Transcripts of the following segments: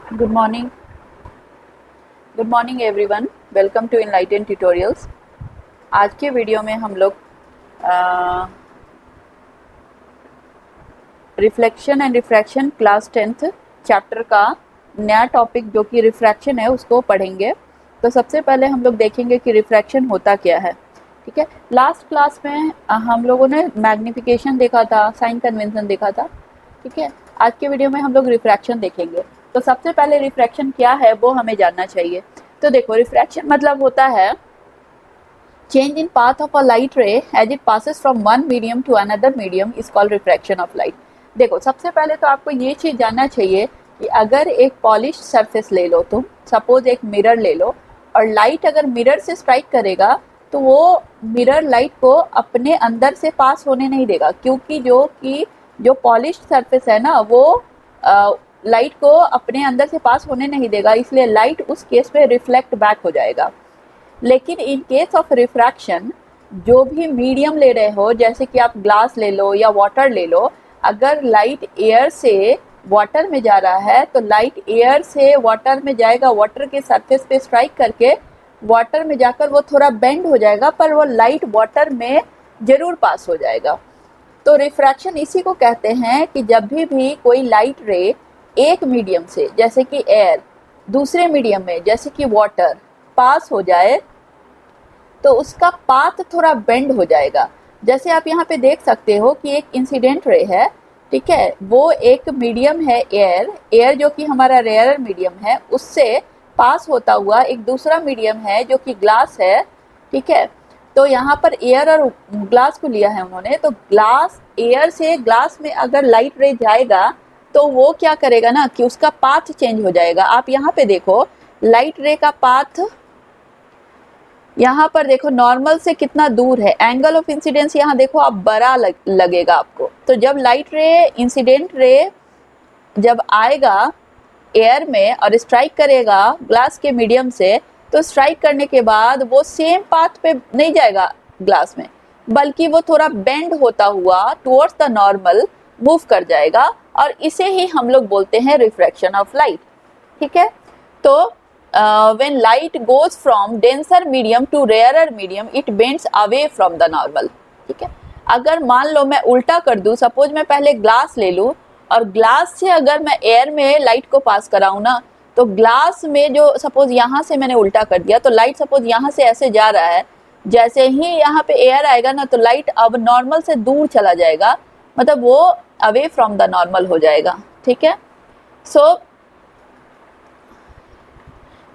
Good morning everyone. Welcome to Enlighten tutorials. आज के video में हम लोग reflection and refraction class 10th chapter का नया टॉपिक जो कि रिफ्रैक्शन है उसको पढ़ेंगे। तो सबसे पहले हम लोग देखेंगे कि रिफ्रैक्शन होता क्या है। ठीक है, लास्ट क्लास में हम लोगों ने मैग्निफिकेशन देखा था, साइन कन्वेंशन देखा था। ठीक है, आज के वीडियो में हम लोग रिफ्रैक्शन देखेंगे। तो सबसे पहले रिफ्रैक्शन क्या है वो हमें जानना चाहिए। तो देखो, रिफ्रैक्शन मतलब होता है change in path of a light ray as it passes from one medium to another medium is called refraction of light. देखो, सबसे पहले तो आपको ये चीज़ जानना चाहिए कि अगर एक पॉलिश सरफेस ले लो, तुम सपोज एक मिरर ले लो, और लाइट अगर मिरर से स्ट्राइक करेगा तो वो मिरर लाइट को अपने अंदर से पास होने नहीं देगा, क्योंकि जो पॉलिश सरफेस है ना वो लाइट को अपने अंदर से पास होने नहीं देगा, इसलिए लाइट उस केस में रिफ्लेक्ट बैक हो जाएगा। लेकिन इन केस ऑफ रिफ्रैक्शन जो भी मीडियम ले रहे हो, जैसे कि आप ग्लास ले लो या वाटर ले लो, अगर लाइट एयर से वाटर में जा रहा है तो लाइट एयर से वाटर में जाएगा, वाटर के सरफेस पे स्ट्राइक करके वाटर में जाकर वो थोड़ा बेंड हो जाएगा, पर वो लाइट वाटर में जरूर पास हो जाएगा। तो रिफ्रैक्शन इसी को कहते हैं कि जब भी कोई लाइट रे एक मीडियम से, जैसे कि एयर, दूसरे मीडियम में जैसे कि वाटर पास हो जाए तो उसका पाथ थोड़ा बेंड हो जाएगा। जैसे आप यहाँ पे देख सकते हो कि एक इंसिडेंट रे है, ठीक है, वो एक मीडियम है एयर जो कि हमारा रेयर मीडियम है, उससे पास होता हुआ एक दूसरा मीडियम है जो कि ग्लास है। ठीक है, तो यहाँ पर एयर और ग्लास को लिया है उन्होंने, तो ग्लास एयर से ग्लास में अगर लाइट रे जाएगा तो वो क्या करेगा ना कि उसका पाथ चेंज हो जाएगा। आप यहाँ पे देखो, लाइट रे का पाथ यहाँ पर देखो नॉर्मल से कितना दूर है, एंगल ऑफ इंसिडेंस यहाँ देखो आप बड़ा लगेगा आपको। तो जब लाइट रे, इंसिडेंट रे जब आएगा एयर में और स्ट्राइक करेगा ग्लास के मीडियम से, तो स्ट्राइक करने के बाद वो सेम पाथ पे नहीं जाएगा ग्लास में, बल्कि वो थोड़ा बेंड होता हुआ टुवर्ड्स द नॉर्मल मूव कर जाएगा, और इसे ही हम लोग बोलते हैं रिफ्रैक्शन ऑफ लाइट। ठीक है, तो when light goes from denser medium to rarer medium it bends away from the normal। ठीक है, अगर मान लो मैं उल्टा कर दूं, सपोज मैं पहले ग्लास ले लूं और ग्लास से अगर मैं एयर में लाइट को पास कराऊं ना, तो ग्लास में जो सपोज यहाँ से मैंने उल्टा कर दिया तो लाइट सपोज यहाँ से ऐसे जा रहा है, जैसे ही यहाँ पे एयर आएगा ना तो लाइट अब नॉर्मल से दूर चला जाएगा, मतलब वो अवे फ्रॉम द नॉर्मल हो जाएगा। ठीक है, सो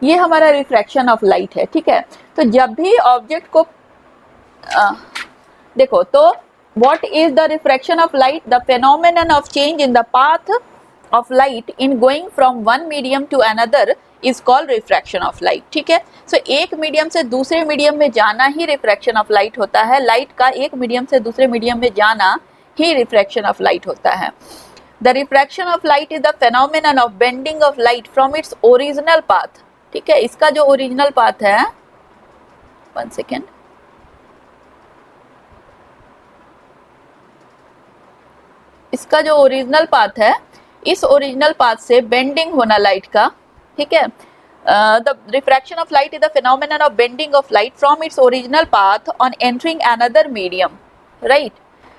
ये हमारा रिफ्रैक्शन ऑफ लाइट है। ठीक है, तो जब भी ऑब्जेक्ट को देखो, तो what is the refraction of light? The phenomenon of change in the path of light in going from one medium to another is called refraction of light. ठीक है, सो एक मीडियम से दूसरे मीडियम में जाना ही रिफ्रैक्शन ऑफ लाइट होता है। Light का एक मीडियम से दूसरे मीडियम में जाना ही रिफ्रैक्शन ऑफ लाइट होता है। The refraction of light is the phenomenon of bending of light from its original path. ठीक है, इसका जो ओरिजिनल पाथ है, 1 सेकेंड, इसका जो ओरिजिनल पाथ है, इस ओरिजिनल पाथ से बेंडिंग होना लाइट का। ठीक है, the refraction of light is the phenomenon of bending of light from its original path on entering another medium. Right,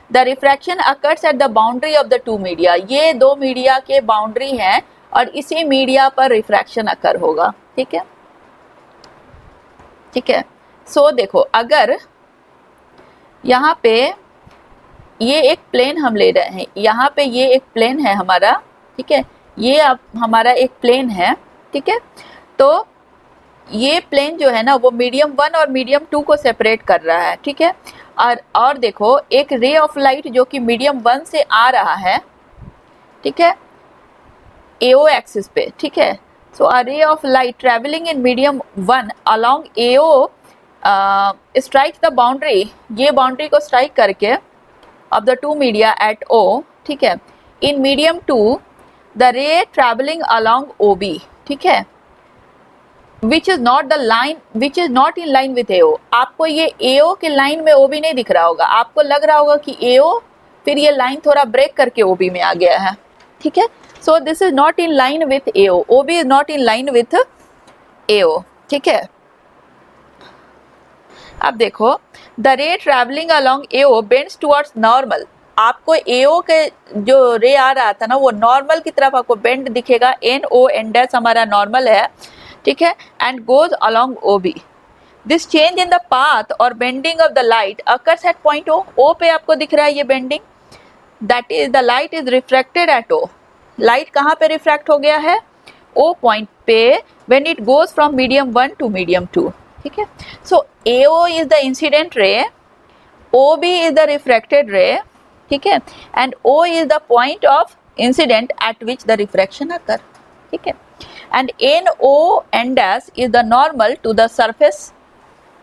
the refraction occurs at the boundary of the two media. ये दो media के boundary हैं और इसी media पर refraction अकर होगा। ठीक है, ठीक है, सो देखो, अगर यहाँ पे ये एक प्लेन हम ले रहे हैं, यहाँ पे ये एक प्लेन है हमारा, ठीक है, ये अब हमारा एक प्लेन है। ठीक है, तो ये प्लेन जो है ना वो मीडियम 1 और मीडियम 2 को सेपरेट कर रहा है। ठीक है, और देखो एक रे ऑफ लाइट जो कि मीडियम 1 से आ रहा है, ठीक है, AO एक्सिस पे। ठीक है, so a ray of light traveling in medium 1 along AO strikes the boundary, ये बाउंड्री को स्ट्राइक करके of the two media at O। ठीक है, in medium 2 the ray traveling along OB, ठीक है, which is not in line with AO। आपको ये AO के लाइन में OB नहीं दिख रहा होगा, आपको लग रहा होगा कि AO, फिर ये लाइन थोड़ा ब्रेक करके OB में आ गया है। ठीक है। So this is not in line with AO, OB is not in line with AO, ठीक है। अब देखो, the ray travelling along AO bends towards normal, आपको AO के जो रे आ रहा था ना वो नॉर्मल की तरफ आपको बेंड दिखेगा, NO एंड डैश हमारा नॉर्मल है, ठीक है, and goes along OB। This change in the path और bending of the light occurs at point O पे आपको दिख रहा है ये bending, that is the light is refracted at O। Light कहाँ पे रिफ्रैक्ट हो गया है? O पॉइंट पे, when it goes from medium 1 to medium 2, ठीक है। So AO is the incident ray, OB is the refracted ray, ठीक है, and O is the point of incident at which the refraction occur, ठीक है, and NO and dash is the normal to the surface,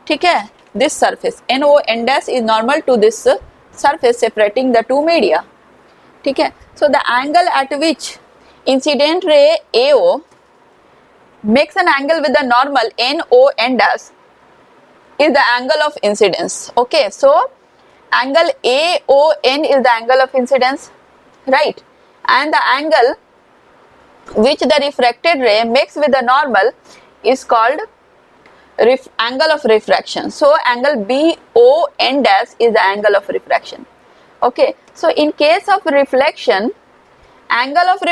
ठीक है, this surface NO and dash is normal to this surface separating the two media, ठीक है। So the angle at which incident ray AO makes an angle with the normal NO and dash is the angle of incidence. Okay, so angle AON is the angle of incidence, right? And the angle which the refracted ray makes with the normal is called angle of refraction. So angle BON dash is the angle of refraction. Okay, so in case of reflection, angle of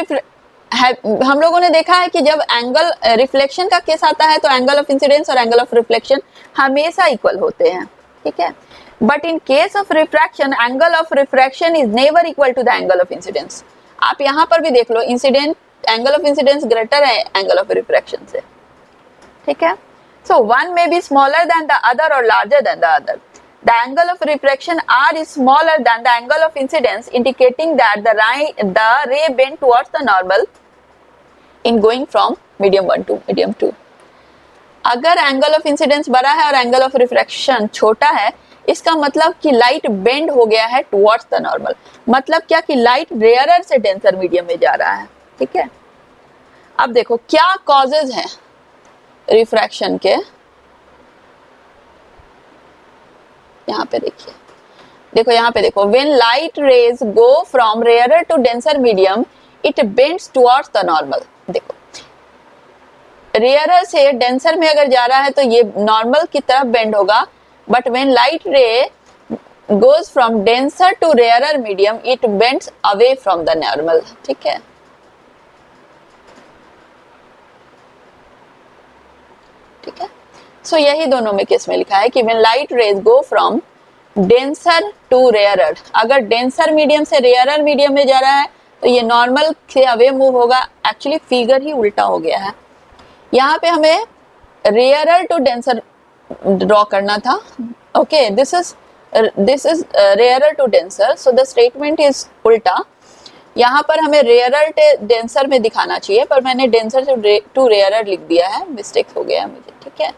हम लोगों ने देखा है कि जब angle reflection का case आता है तो एंगल ऑफ इंसिडेंस और एंगल ऑफ रिफ्लेक्शन हमेशा इक्वल होते हैं, ठीक है। But in case of refraction, angle of refraction is never equal to the angle of incidence. आप यहाँ पर भी देख लो, incident angle of incidence greater है एंगल ऑफ रिफ्रैक्शन से, ठीक है। So one may be smaller than the other or larger than the other. The angle of refraction R is smaller than the angle of incidence, indicating that the ray bend towards the normal in going from medium 1 to medium 2. अगर angle of incidence बड़ा है और angle of refraction छोटा है, इसका मतलब कि light bend हो गया है towards the normal। मतलब क्या कि light rarer से denser medium में जा रहा है, ठीक है। अब देखो क्या causes हैं refraction के, यहाँ पे देखिए, देखो यहाँ पे देखो, when light rays go from rarer to denser medium, it bends towards the normal। देखो rarer से denser में अगर जा रहा है तो ये normal की तरफ bend होगा, but when light ray goes from denser to rarer medium, it bends away from the normal, ठीक है। ठीक है, सो यही दोनों में केस में लिखा है कि when light rays go from denser to rarer, अगर denser मीडियम से rarer मीडियम में जा रहा है तो ये नॉर्मल से अवे मूव होगा। एक्चुअली फिगर ही उल्टा हो गया है, यहाँ पे हमें rarer to denser ड्रॉ करना था। Okay, this is rarer to denser, so the statement is उल्टा। यहाँ पर हमें rarer to denser में दिखाना चाहिए, पर मैंने denser to rarer लिख दिया है, मिस्टेक हो गया मुझे, ठीक है।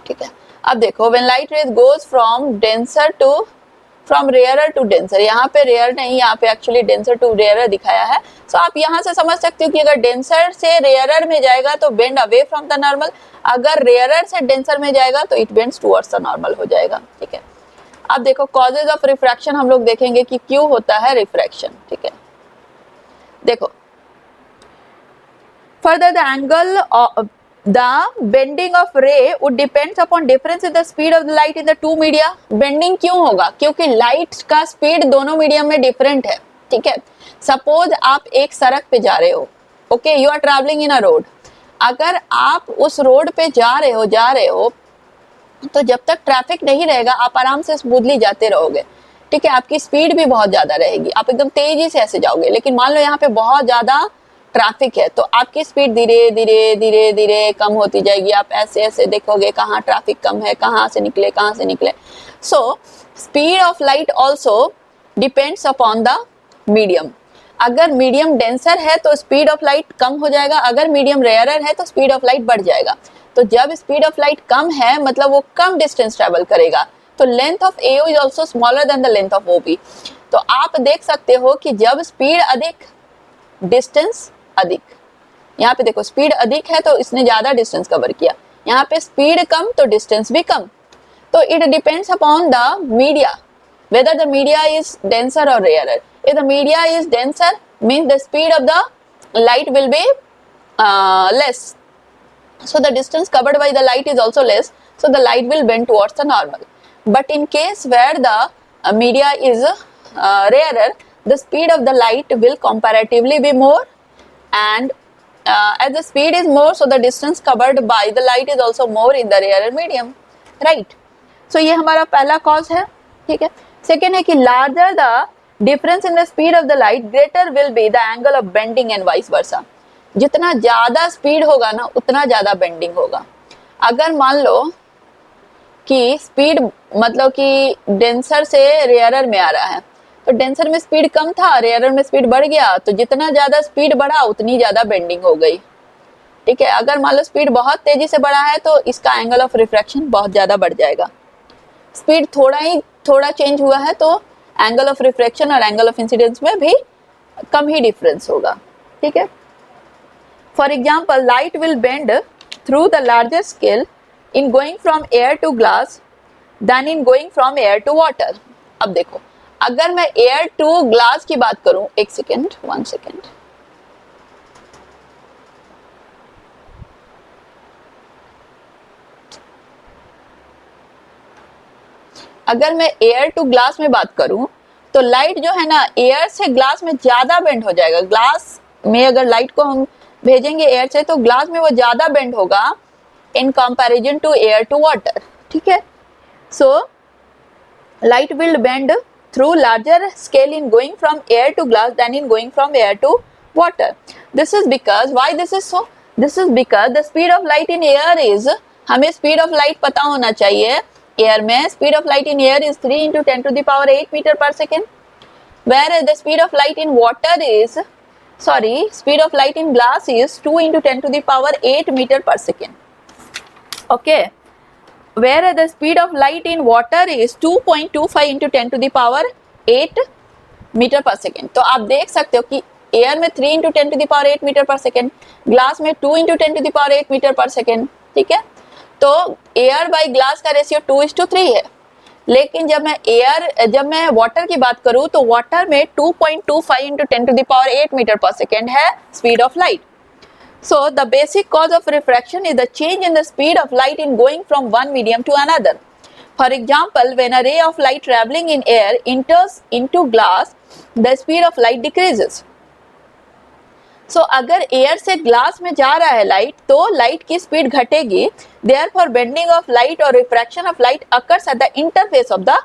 ठीक है, अब देखो when light rays goes from rarer to denser, यहाँ पे rare नहीं, यहाँ पे एक्चुअली denser to rarer दिखाया है। सो आप यहाँ से समझ सकते हो कि अगर denser से rarer में जाएगा तो bend away from the normal, अगर rarer से denser में जाएगा तो it bends towards the normal हो जाएगा, ठीक है। अब देखो causes of refraction हम लोग देखेंगे कि क्यों होता है refraction, ठीक है। देखो further the angle of the bending of ray would depends upon difference in the speed of the light in the two media। bending क्यों होगा? क्योंकि light का speed दोनों मीडियम में डिफरेंट है, ठीक है। सपोज आप एक सड़क पे जा रहे हो, okay, you are travelling in a road. अगर आप उस रोड पे जा रहे हो तो जब तक ट्रैफिक नहीं रहेगा आप आराम से स्मूथली जाते रहोगे, ठीक है। आपकी स्पीड भी बहुत ज्यादा रहेगी, आप एकदम तेजी से ऐसे जाओगे। लेकिन मान लो यहाँ पे बहुत ज्यादा ट्रैफिक है तो आपकी स्पीड धीरे धीरे धीरे धीरे कम होती जाएगी। आप ऐसे ऐसे देखोगे कहाँ ट्रैफिक कम है, कहाँ से निकले। सो speed of light also depends upon the medium. अगर मीडियम डेंसर है तो स्पीड ऑफ लाइट कम हो जाएगा, अगर मीडियम रेयरर है तो स्पीड ऑफ लाइट बढ़ जाएगा। तो जब स्पीड ऑफ लाइट कम है मतलब वो कम डिस्टेंस ट्रेवल करेगा, तो length of AO is also smaller than the length of OB। तो आप देख सकते हो कि जब स्पीड अधिक डिस्टेंस अधिक, यहाँ पे देखो स्पीड अधिक है तो इसने ज्यादा डिस्टेंस कवर किया, यहाँ पे स्पीड कम तो डिस्टेंस भी कम। तो it depends upon the media, whether the media is denser और rarer. If the media is denser, means the speed of the light will be less. So the distance covered by the light is also less. So the light will bend towards the normal. But in case where the media is rarer, the speed of the light will comparatively be more, and as the speed is more, so the distance covered by the light is also more in the rarer medium, right? So ये हमारा पहला cause है, ठीक है. Second है कि larger the difference in the speed of the light, greater will be the angle of bending and vice versa. जितना ज्यादा स्पीड होगा ना उतना ज्यादा बेंडिंग होगा. अगर मान लो कि स्पीड मतलब कि डेंसर से रेयरर में आ रहा है, तो डेंसर में स्पीड कम था, रेयरर में स्पीड बढ़ गया, तो जितना ज्यादा स्पीड बढ़ा उतनी ज्यादा बेंडिंग हो गई, ठीक है. अगर मान लो स्पीड बहुत तेजी से बढ़ा है तो इसका एंगल ऑफ रिफ्रैक्शन बहुत ज्यादा बढ़ जाएगा. स्पीड थोड़ा चेंज हुआ है तो एंगल ऑफ रिफ्रैक्शन और एंगल ऑफ इंसिडेंस में भी कम ही डिफरेंस होगा, ठीक है. For example, light will bend through the larger scale in going from air to glass than in going from air to water. अब देखो, अगर मैं air to glass की बात करूं, एक सेकेंड, 1 सेकेंड, अगर मैं air to glass में बात करूं तो लाइट जो है ना एयर से ग्लास में ज्यादा बेंड हो जाएगा. ग्लास में अगर लाइट को हम भेजेंगे एयर से तो ग्लास में वो ज्यादा बेंड होगा in comparison to air to water, ठीक है. So light will bend through larger scale in going from air to glass than in going from air to water. This is because, why this is so? This is because the speed of light in air is, हमें speed of light पता होना चाहिए. Air में speed of light in air is 3 into 10 to the power 8 meter per second, whereas the speed of light in water is, speed of light in glass is 2 into 10 to the power 8 meter per second. Okay, whereas the speed of light in water is 2.25 into 10 to the power 8 meter per second. तो आप देख सकते हो कि air में 3 into 10 to the power 8 meter per second, glass में 2 into 10 to the power 8 meter per second, ठीक है. तो एयर बाई ग्लास का रेशियो 2:3 है. लेकिन जब मैं वाटर की बात करूं तो वाटर में 2.25 into 10 to the power 8 meter per second है speed of light. So the basic cause of refraction is the change in the speed of light in going from one medium to another. For example, when a ray of light traveling in air enters into glass, the speed of light decreases. So अगर air से glass में जा रहा है light तो light की speed घटेगी. Therefore bending of light or refraction of light occurs at the interface of the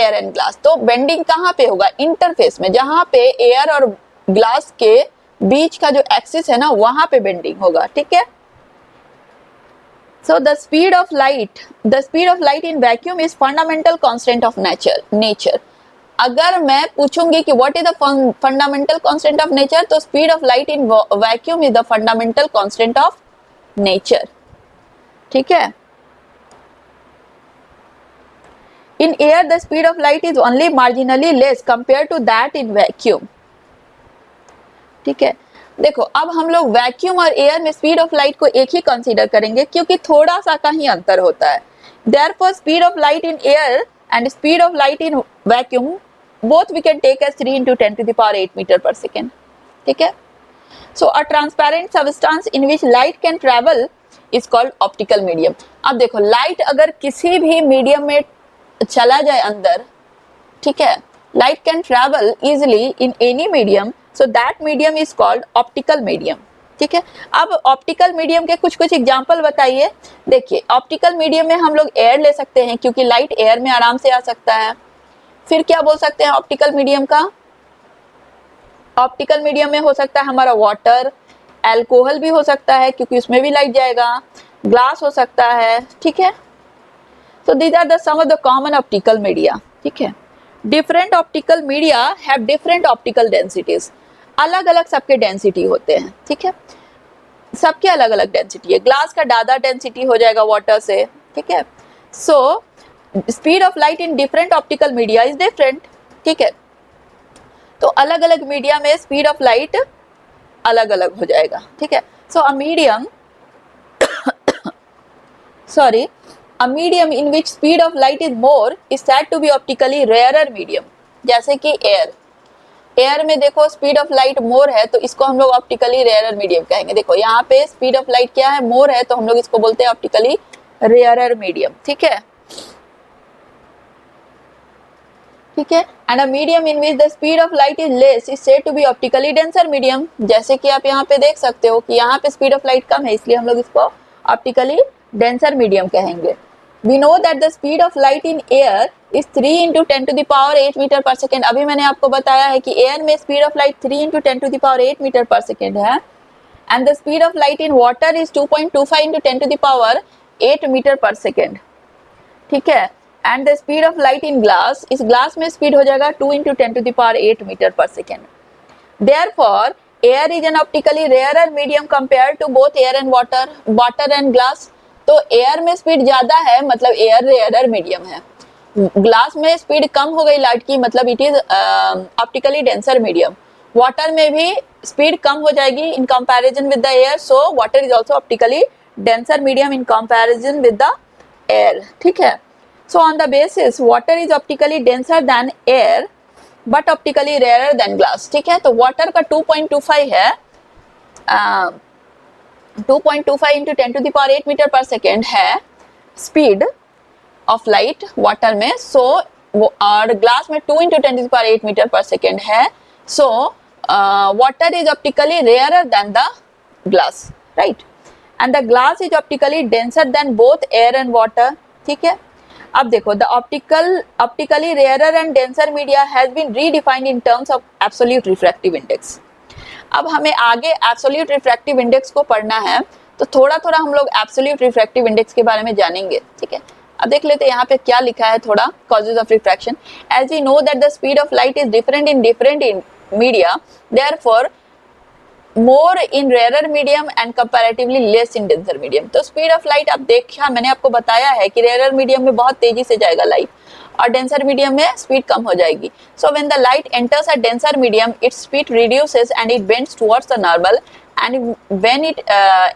air and glass. तो बेंडिंग कहाँ पे होगा? इंटरफेस में, जहाँ पे एयर और ग्लास के बीच का जो एक्सिस है ना वहां पे बेंडिंग होगा, ठीक है. So the speed of light in vacuum is fundamental constant of nature. अगर मैं पूछूंगी कि what is the fundamental constant of nature, तो speed of light in vacuum is the fundamental constant of nature, ठीक है. In air the speed of light is only marginally less compare to that in vacuum, ठीक है. देखो, अब हम लोग vacuum और एयर में स्पीड ऑफ लाइट को एक ही कंसीडर करेंगे क्योंकि थोड़ा सा का ही अंतर होता है. Therefore speed of light in air and speed of light in vacuum both we can take as 3 into 10 to the power 8 meter per second, ठीक है. So a transparent substance in which light can travel is called optical medium. अब देखो, light अगर किसी भी medium में चला जाए अंदर, ठीक है, light can travel easily in any medium, so that medium is called optical medium, ठीक है. अब ऑप्टिकल मीडियम के कुछ एग्जांपल बताइए. देखिए, ऑप्टिकल मीडियम में हम लोग एयर ले सकते हैं क्योंकि लाइट एयर में आराम से आ सकता है. फिर क्या बोल सकते हैं ऑप्टिकल मीडियम का? ऑप्टिकल मीडियम में हो सकता है हमारा वाटर, अल्कोहल भी हो सकता है क्योंकि उसमें भी लाइट जाएगा, ग्लास हो सकता है, ठीक है. So these are the some of the common optical media, ठीक है. Different optical media have different optical densities. अलग अलग सबके डेंसिटी होते हैं, ठीक है. सबके अलग अलग डेंसिटी है. ग्लास का ज्यादा डेंसिटी हो जाएगा वाटर से, ठीक है. So speed of light in different optical media is different, ठीक है. तो अलग अलग मीडिया में स्पीड ऑफ लाइट अलग अलग हो जाएगा, ठीक है. So a medium a medium in which speed of light is more is said to be optically rarer medium. जैसे कि एयर, एयर में देखो स्पीड ऑफ लाइट मोर है तो इसको हम लोग ऑप्टिकली रेयरर मीडियम कहेंगे। देखो यहाँ पे स्पीड ऑफ लाइट क्या है, मोर है, तो हम लोग इसको बोलते हैं ऑप्टिकली रेयरर मीडियम। ठीक है, ठीक है। And a medium in which the speed of light is less is said to be optically denser medium. जैसे कि आप यहाँ पे देख सकते हो कि यहाँ पे स्पीड ऑफ लाइट कम है, इसलिए हम लोग इसको ऑप्टिकली डेंसर मीडियम कहेंगे। We know that the speed of light in air is 3 into 10 to the power 8 metre per second. अभी मैंने आपको बताया है कि एयर में speed of light 3 into 10 to the power 8 metre per second है, and the speed of light in water is 2.25 into 10 to the power 8 metre per second. ठीक है, and the speed of light in glass, इस glass में speed हो जाएगा 2 into 10 to the power 8 metre per second. Therefore, air is an optically rarer medium compared to both air and water and glass। तो air में speed ज्यादा है, मतलब air rarer medium है। ग्लास में स्पीड कम हो गई लाइट की, मतलब it is optically denser medium. Water में भी स्पीड कम हो जाएगी in comparison with the air, so water is also optically denser medium in comparison with the air. ठीक है, so on the basis water is optically denser than air but optically rarer than glass. ठीक है, तो water का 2.25 है, 2.25 into 10 to the power 8 metre per second है speed of light water में, सो और ग्लास में 2 into 10 to the power 8 metre per second है, so water is optically rarer than the glass, right, and the glass is optically denser than both air and water. ठीक है, अब देखो the optically rarer and denser media has been redefined in terms of absolute refractive index. अब हमें आगे absolute refractive index को पढ़ना है, तो थोड़ा थोड़ा हम लोग एब्सोल्यूट रिफ्रैक्टिव इंडेक्स के बारे में जानेंगे। ठीक है, अब देख लेते हैं यहाँ पे क्या लिखा है थोड़ा, causes of refraction. As we know that the speed of light is different in media, therefore more in rarer medium and comparatively less in denser medium. तो स्पीड ऑफ लाइट अब देखा, मैंने आपको बताया है कि रेयरर मीडियम में बहुत तेजी से जाएगा लाइट, और डेंसर मीडियम में स्पीड कम हो जाएगी। So when the light enters a denser medium its speed reduces and it bends towards the normal, and when it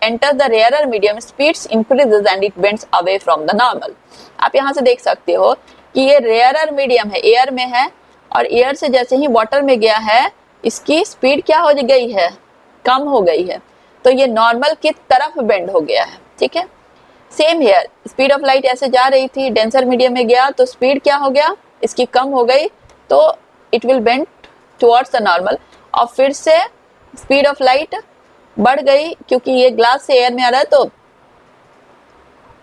enters the rarer medium speeds increases and it bends away from the normal. आप यहाँ से देख सकते हो कि ये rarer medium है, air में है, और एयर से जैसे ही वाटर में गया है इसकी स्पीड क्या हो गई है, कम हो गई है, तो ये नॉर्मल की तरफ बेंड हो गया है। ठीक है, same here, speed of light ऐसे जा रही थी, डेंसर मीडियम में गया तो स्पीड क्या हो गया, इसकी कम हो गई, तो it will bend towards the normal, और फिर से स्पीड ऑफ लाइट बढ़ गई, क्योंकि ये ग्लास से एयर में आ रहा है, तो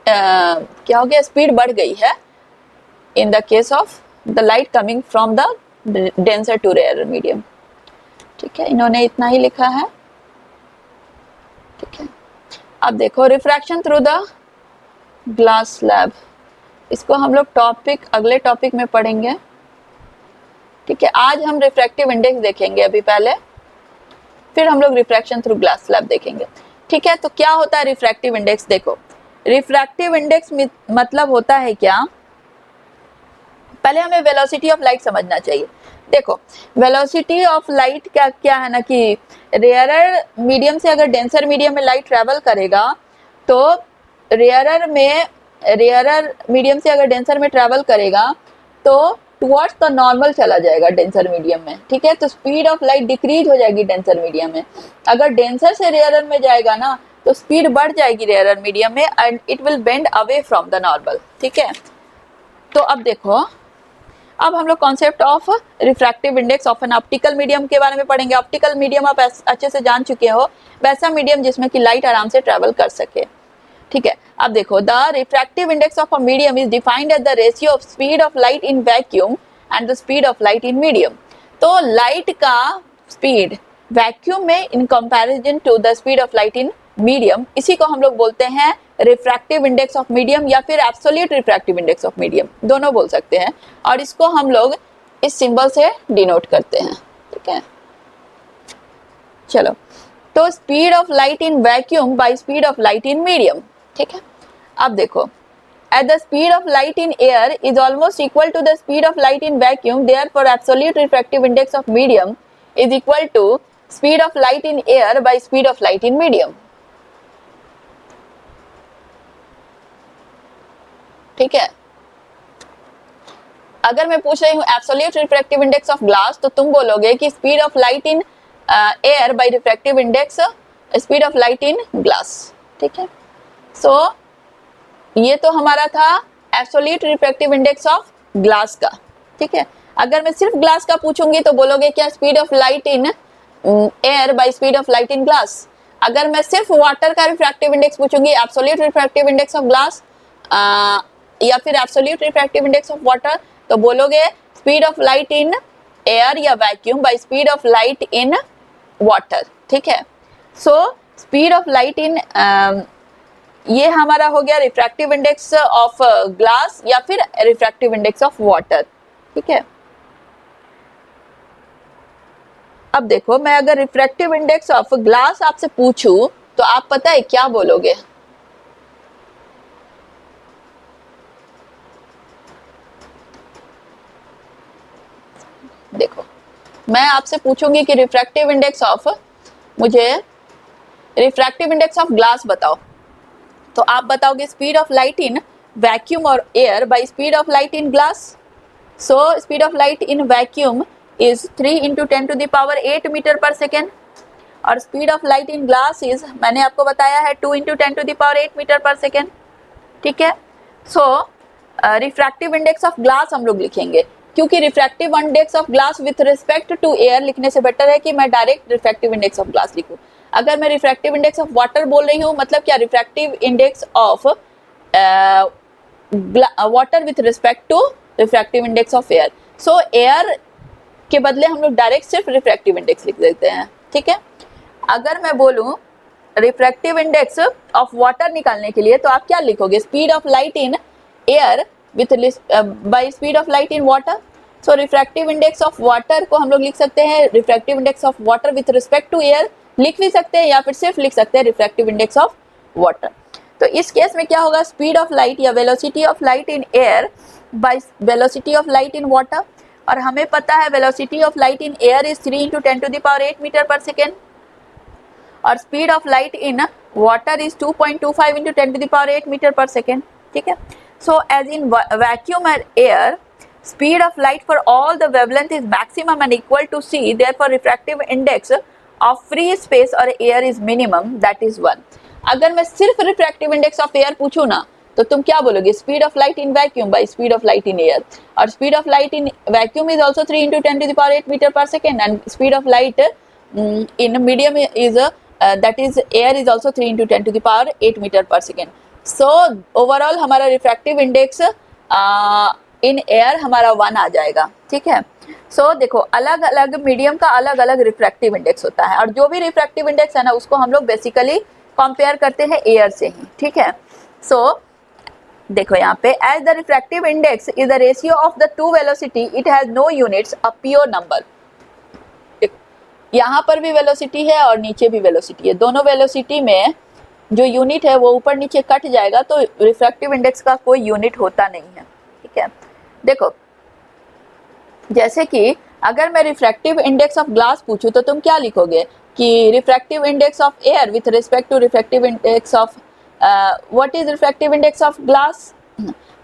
क्या हो गया, स्पीड बढ़ गई है in the case of the light coming from the denser to rarer medium. ठीक है, इन्होंने इतना ही लिखा है। ठीक है, अब देखो refraction through the glass slab, इसको हम लोग अगले टॉपिक में पढ़ेंगे। ठीक है, आज हम रिफ्रैक्टिव इंडेक्स देखेंगे अभी पहले, फिर हम लोग रिफ्रैक्शन थ्रू ग्लास स्लैब देखेंगे। ठीक है, तो क्या होता है रिफ्रैक्टिव इंडेक्स, देखो रिफ्रैक्टिव इंडेक्स मतलब होता है क्या, पहले हमें वेलोसिटी ऑफ लाइट समझना चाहिए। देखो वेलोसिटी ऑफ लाइट क्या है ना, कि रेयरर मीडियम से अगर डेंसर मीडियम में लाइट ट्रेवल करेगा, तो रेयरर मीडियम से अगर डेंसर में ट्रेवल करेगा तो टुवर्ड्स द नॉर्मल चला जाएगा डेंसर मीडियम में। ठीक है, तो स्पीड ऑफ लाइट डिक्रीज हो जाएगी डेंसर मीडियम में। अगर डेंसर से रेयरर में जाएगा ना, तो स्पीड बढ़ जाएगी रेयरर मीडियम में, and it will bend away from the normal. ठीक है, तो अब देखो, अब हम लोग concept of refractive index of an optical medium के बारे में पढ़ेंगे। ऑप्टिकल मीडियम आप अच्छे से जान चुके हो, वैसा मीडियम जिसमें कि लाइट आराम से ट्रेवल कर सके। ठीक है, अब देखो the refractive index of a medium is defined as the ratio of speed of light in vacuum and the speed of light in medium. तो लाइट का स्पीड वैक्यूम में in comparison to the speed of light in medium, इसी को हम लोग बोलते हैं refractive index of medium, या फिर absolute refractive index of medium, दोनों बोल सकते हैं, और इसको हम लोग इस सिंबल से डिनोट करते हैं। ठीक है, चलो, तो speed of light in vacuum by speed of light in medium. ठीक है, अब देखो at the speed of light in air is almost equal to the speed of light in vacuum, therefore absolute refractive index of medium is equal to speed of light in air by speed of light in medium. ठीक है, अगर मैं पूछ रही हूँ absolute refractive index of glass, तो तुम बोलोगे कि speed of light in air by refractive index, speed of light in glass. ठीक है, सो ये तो हमारा था absolute refractive index of glass का। ठीक है, अगर मैं सिर्फ ग्लास का पूछूंगी तो बोलोगे क्या speed of light in air by speed of light in glass. अगर मैं सिर्फ वाटर का रिफ्रैक्टिव इंडेक्स पूछूंगी, absolute refractive index of glass या फिर absolute refractive index of water, तो बोलोगे speed of light in air या vacuum by speed of light in water. ठीक है, so speed of light in ये हमारा हो गया रिफ्रैक्टिव इंडेक्स ऑफ ग्लास या फिर रिफ्रैक्टिव इंडेक्स ऑफ वाटर। ठीक है, अब देखो मैं अगर रिफ्रैक्टिव इंडेक्स ऑफ ग्लास आपसे पूछूं तो आप पता है क्या बोलोगे? देखो मैं आपसे पूछूंगी कि रिफ्रैक्टिव इंडेक्स ऑफ, मुझे रिफ्रैक्टिव इंडेक्स ऑफ ग्लास बताओ, तो आप बताओगे speed of light in vacuum और air by speed of light in glass. So speed of light in vacuum is 3 into 10 to the power 8 metre per second, और speed of light in glass is, मैंने आपको बताया है 2 into 10 to the power 8 metre per second. ठीक है, so refractive index of glass हम लोग लिखेंगे, क्योंकि refractive index of glass with respect to air लिखने से बेटर है कि मैं direct refractive index of glass लिखूं। अगर मैं रिफ्रैक्टिव इंडेक्स ऑफ वाटर बोल रही हूँ, मतलब क्या refractive index of water with respect to refractive index of air. So air के बदले हम लोग डायरेक्ट सिर्फ रिफ्रैक्टिव इंडेक्स लिख देते हैं। ठीक है, अगर मैं बोलूं रिफ्रैक्टिव इंडेक्स ऑफ वाटर निकालने के लिए, तो आप क्या लिखोगे? Speed of light in air with by speed of light in water. So refractive index of water को हम लोग लिख सकते हैं refractive index of water with respect to air लिख भी सकते हैं, या फिर सिर्फ लिख सकते हैं रिफ्रैक्टिव इंडेक्स ऑफ वाटर। तो इस केस में क्या होगा? स्पीड ऑफ लाइट या velocity of light in air by velocity of light in water, और हमें पता है velocity of light in air is 3 into 10 to the power 8 metre per second, और speed of light in water is 2.25 into 10 to the power 8 metre per second. ठीक है, so as in vacuum and air speed of light for all the wavelength is maximum and equal to c, therefore refractive index of free space और air is minimum, that is 1। अगर मैं सिर्फ refractive index of air पूछूं ना, तो तुम क्या बोलोगे? Speed of light in vacuum by speed of light in air, और speed of light in vacuum is also 3 into 10 to the power 8 metre per second, and speed of light in medium is that is air is also 3 into 10 to the power 8 metre per second. So overall हमारा refractive index in air हमारा 1 आ जाएगा। ठीक है, सो देखो अलग अलग medium का अलग अलग रिफ्रैक्टिव इंडेक्स होता है, और जो भी रिफ्रैक्टिव इंडेक्स है ना उसको हम लोग बेसिकली कंपेयर करते हैं एयर से ही। ठीक है, सो देखो यहाँ पे as the refractive index is the ratio of the two velocity, it has no units, a pure number. यहाँ पर भी वेलोसिटी है और नीचे भी वेलोसिटी है, दोनों वेलोसिटी में जो यूनिट है वो ऊपर नीचे कट जाएगा, तो रिफ्रैक्टिव इंडेक्स का कोई यूनिट होता नहीं है। ठीक है, देखो जैसे कि अगर मैं रिफ्रैक्टिव इंडेक्स ऑफ ग्लास पूछूं तो तुम क्या लिखोगे कि refractive index of air with respect to refractive index of what is refractive index of glass?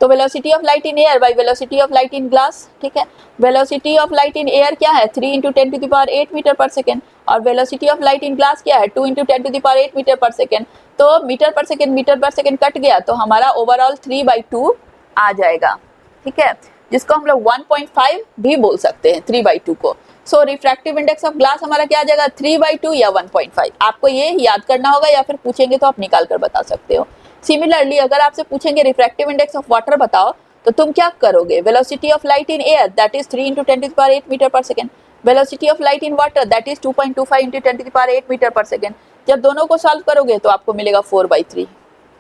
तो velocity of light in air by velocity of light in glass। ठीक है, velocity of light in air क्या है? 3 into 10 to the power 8 metre per second, और velocity of light in glass क्या है? 2 into 10 to the power 8 metre per second. तो metre per second cut गया, तो हमारा ओवरऑल 3/2 आ जाएगा। ठीक है, जिसको हम लोग 1.5 भी बोल सकते हैं 3/2 को। सो रिफ्रैक्टिव इंडेक्स ऑफ ग्लास हमारा क्या आ जाएगा? 3/2 या 1.5। आपको ये याद करना होगा, या फिर पूछेंगे तो आप निकाल कर बता सकते हो। सिमिलरली अगर आपसे पूछेंगे रिफ्रैक्टिव इंडेक्स ऑफ वाटर बताओ, तो तुम क्या करोगे? Velocity of light in air that is 3 into 10 to the power 8 metre per second, velocity of light in water that is 2.25 into 10 to the power 8 metre per second. जब दोनों को solve करोगे तो आपको मिलेगा 4/3।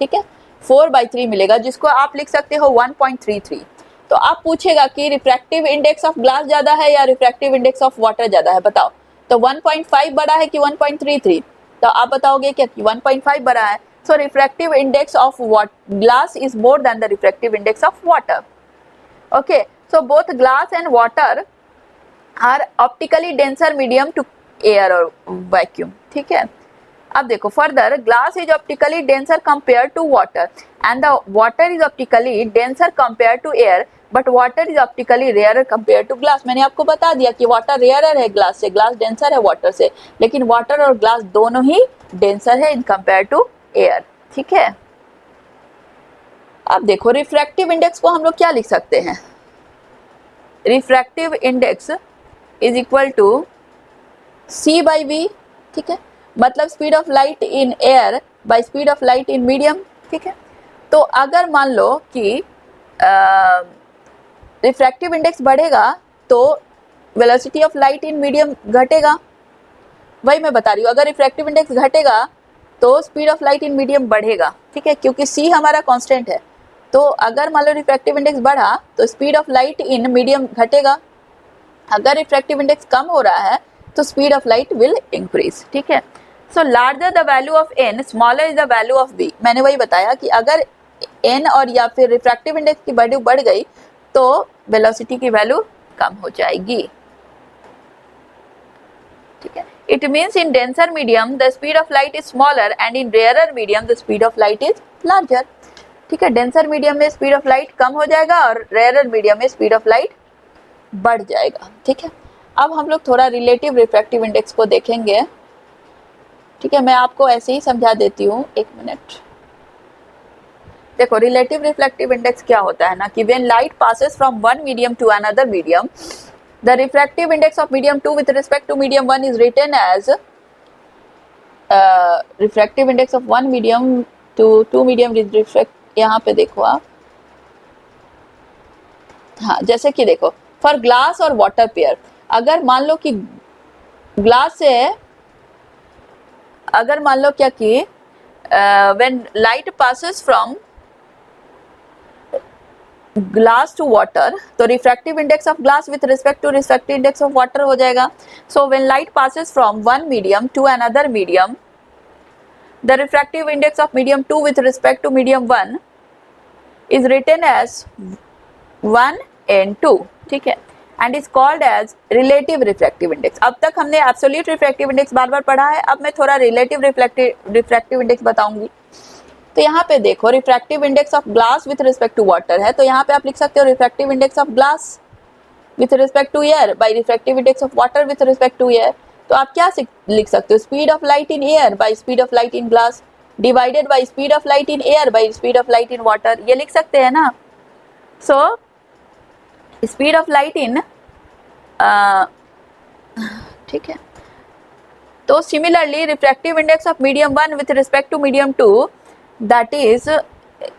ठीक है, 4/3 मिलेगा, जिसको आप लिख सकते हो 1.33। तो आप पूछेगा कि रिफ्रैक्टिव इंडेक्स ऑफ ग्लास ज्यादा है या रिफ्रैक्टिव इंडेक्स ऑफ वाटर ज्यादा है, बताओ। तो 1.5 बड़ा है कि 1.33? तो आप बताओगे क्या कि 1.5 बड़ा है। So refractive index of glass is more than the refractive index of water. Okay, so both glass and water are optically denser medium to air और वैक्यूम। ठीक है, अब देखो further glass is optically denser compare to water and the water is optically denser compare to air but water is optically rarer compare to glass. मैंने आपको बता दिया कि वाटर रेयरर है ग्लास से, ग्लास डेंसर है वाटर से, लेकिन वाटर और ग्लास दोनों ही डेंसर है इन कंपेयर टू एयर। ठीक है, अब देखो रिफ्रैक्टिव इंडेक्स को हम लोग क्या लिख सकते हैं, refractive index is equal to c by v. ठीक है, मतलब speed of light in air by speed of light in medium. ठीक है, तो अगर मान लो कि रिफ्रैक्टिव इंडेक्स बढ़ेगा तो velocity of light in medium घटेगा। वही मैं बता रही हूँ, अगर रिफ्रैक्टिव इंडेक्स घटेगा तो speed of light in medium बढ़ेगा। ठीक है, क्योंकि c हमारा कांस्टेंट है, तो अगर मान लो रिफ्रैक्टिव इंडेक्स बढ़ा तो speed of light in medium घटेगा। अगर रिफ्रैक्टिव इंडेक्स कम हो रहा है तो speed of light will increase. ठीक है, so larger the value of n smaller is the value of v। मैंने वही बताया कि अगर n और या फिर रिफ्रैक्टिव इंडेक्स की वैल्यू बढ़ गई तो वेलोसिटी की वैल्यू कम हो जाएगी। ठीक है, it means in denser medium the speed of light is smaller and in rarer medium the speed of light is larger. ठीक है, डेंसर मीडियम में स्पीड ऑफ लाइट कम हो जाएगा और रेयरर मीडियम में स्पीड ऑफ लाइट बढ़ जाएगा। ठीक है, अब हम लोग थोड़ा रिलेटिव रिफ्रैक्टिव इंडेक्स को देखेंगे। ठीक है, मैं आपको ऐसे ही समझा देती हूँ, एक मिनट। देखो रिलेटिव रिफ्लेक्टिव इंडेक्स क्या होता है ना कि when light passes from one medium to another medium the refractive index of medium 2 with respect to medium 1 is written as refractive index of one medium two to medium with respect. यहाँ पे देखो आप, हाँ जैसे कि देखो for glass और water pair, अगर मान लो कि ग्लास से, अगर मान लो क्या कि when light passes from glass to water तो refractive index of glass with respect to refractive index of water हो जाएगा। So when light passes from one medium to another medium the refractive index of medium 2 with respect to medium 1 is written as 1 and 2। ठीक है, and is called as relative refractive index. अब तक हमने absolute refractive index बार बार पढ़ा है, अब मैं थोड़ा रिलेटिव रिफ्रैक्टिव इंडेक्स बताऊंगी। तो यहाँ पे देखो refractive index of glass with respect to water है, तो यहाँ पे आप लिख सकते हो refractive index of glass with respect to air by refractive index of water with respect to air. तो आप क्या लिख सकते हो, speed of light in air by speed of light in glass divided by speed of light in air by speed of light in water, ये लिख सकते हैं ना। So speed of light in, ठीक है, तो similarly refractive index of medium 1 with respect to medium 2 that is,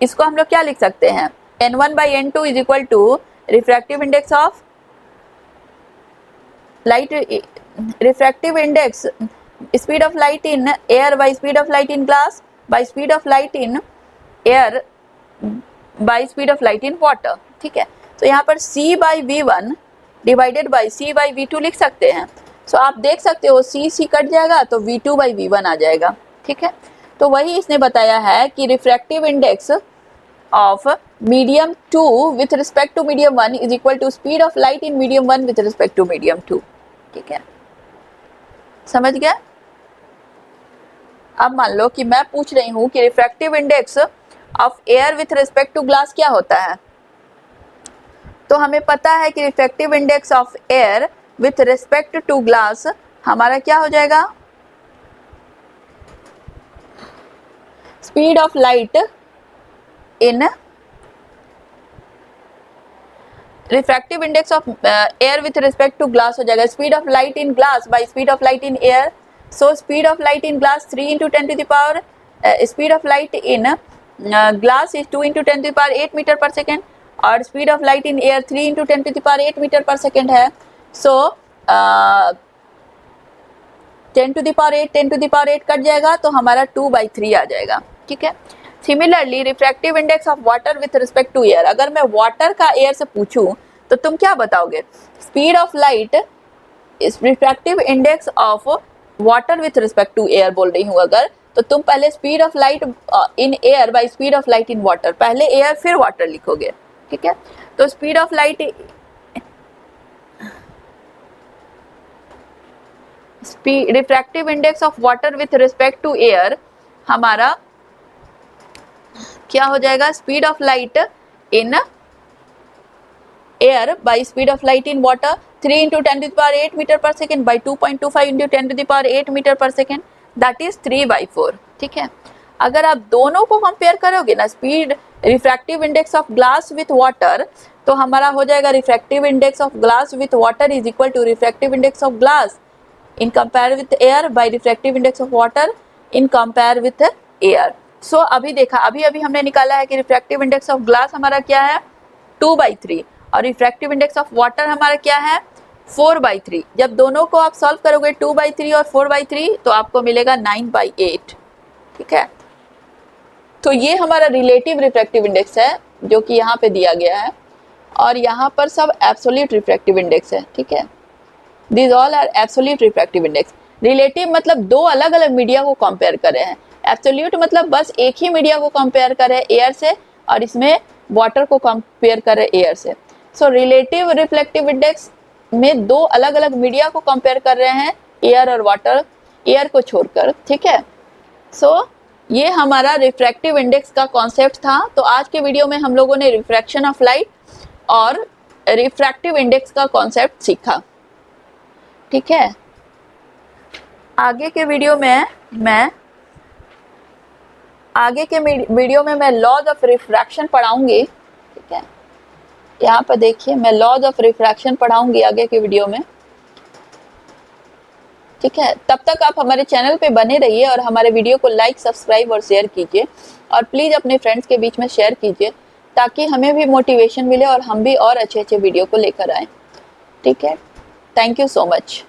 इसको हम लोग क्या लिख सकते हैं, n1 by n2 is equal to refractive index of light, refractive index speed of light in air by speed of light in glass by speed of light in air by speed of light in water. ठीक है, तो यहाँ पर c by v1 divided by c by v2 लिख सकते हैं। सो आप देख सकते हो c कट जाएगा तो v2 बाई v1 आ जाएगा। ठीक है, तो वही इसने बताया है कि refractive index of medium 2 with respect to medium 1 is equal to speed of light in medium 1 with respect to medium 2। ठीक है, समझ गया। अब मान लो कि मैं पूछ रही हूँ कि refractive index of air with respect to glass क्या होता है, तो हमें पता है कि refractive index of air with respect to glass हमारा क्या हो जाएगा, speed of light in refractive index of air with respect to glass हो जाएगा speed of light in glass by speed of light in air. So speed of light in glass 3 into 10 to the power, speed of light in glass is 2 into 10 to the power 8 metre per second और speed of light in air 3 into 10 to the power 8 metre per second है। So 10 to the power 8 10 to the power 8 cut जाएगा तो हमारा 2/3 आ जाएगा। ठीक है, similarly refractive index of water with respect to air, अगर मैं वाटर का एयर से पूछूं तो तुम क्या बताओगे, speed of light refractive index of water with respect to air बोल रही हूँ अगर, तो तुम पहले speed of light in air by speed of light in water, पहले एयर फिर वाटर लिखोगे। ठीक है, तो speed of light refractive index of water with respect to air हमारा क्या हो जाएगा, speed of light in air by speed of light in water 3 into 10 to the power 8 meter per second by 2.25 into 10 to the power 8 meter per second, that is 3/4. ठीक है, अगर आप दोनों को कंपेयर करोगे ना, speed refractive index of glass with water, तो हमारा हो जाएगा refractive index of glass with water is equal to refractive index of glass in compare with air by refractive index of water in compare with air. So अभी देखा, अभी हमने निकाला है कि रिफ्रैक्टिव इंडेक्स ऑफ ग्लास हमारा क्या है 2/3 और रिफ्रैक्टिव इंडेक्स ऑफ वाटर हमारा क्या है 4/3. जब दोनों को आप सॉल्व करोगे 2/3 और 4/3 तो आपको मिलेगा 9/8. ठीक है, तो ये हमारा रिलेटिव रिफ्रैक्टिव इंडेक्स है जो कि यहाँ पे दिया गया है, और यहाँ पर सब एब्सोल्यूट रिफ्रैक्टिव इंडेक्स है. ठीक है, this all are absolute refractive index. Relative मतलब दो अलग अलग मीडिया को कंपेयर कर रहे हैं, एब्सोल्यूट मतलब बस एक ही मीडिया को कंपेयर कर रहे हैं एयर से, और इसमें वाटर को कंपेयर कर रहे हैं एयर से. सो रिलेटिव रिफ्लेक्टिव इंडेक्स में दो अलग अलग मीडिया को कंपेयर कर रहे हैं, एयर और वाटर, एयर को छोड़कर. ठीक है, सो ये हमारा रिफ्रैक्टिव इंडेक्स का कॉन्सेप्ट था. तो आज के वीडियो में हम लोगों ने रिफ्रैक्शन ऑफ लाइट और रिफ्रैक्टिव इंडेक्स का कॉन्सेप्ट सीखा. ठीक है, आगे के वीडियो में मैं लॉज ऑफ रिफ्रैक्शन पढ़ाऊंगी. ठीक है, यहाँ पर देखिए मैं लॉज ऑफ रिफ्रैक्शन पढ़ाऊंगी आगे के वीडियो में. ठीक है, तब तक आप हमारे चैनल पे बने रहिए और हमारे वीडियो को लाइक, सब्सक्राइब और शेयर कीजिए, और प्लीज़ अपने फ्रेंड्स के बीच में शेयर कीजिए ताकि हमें भी मोटिवेशन मिले और हम भी और अच्छे अच्छे वीडियो को लेकर आए. ठीक है, थैंक यू सो मच.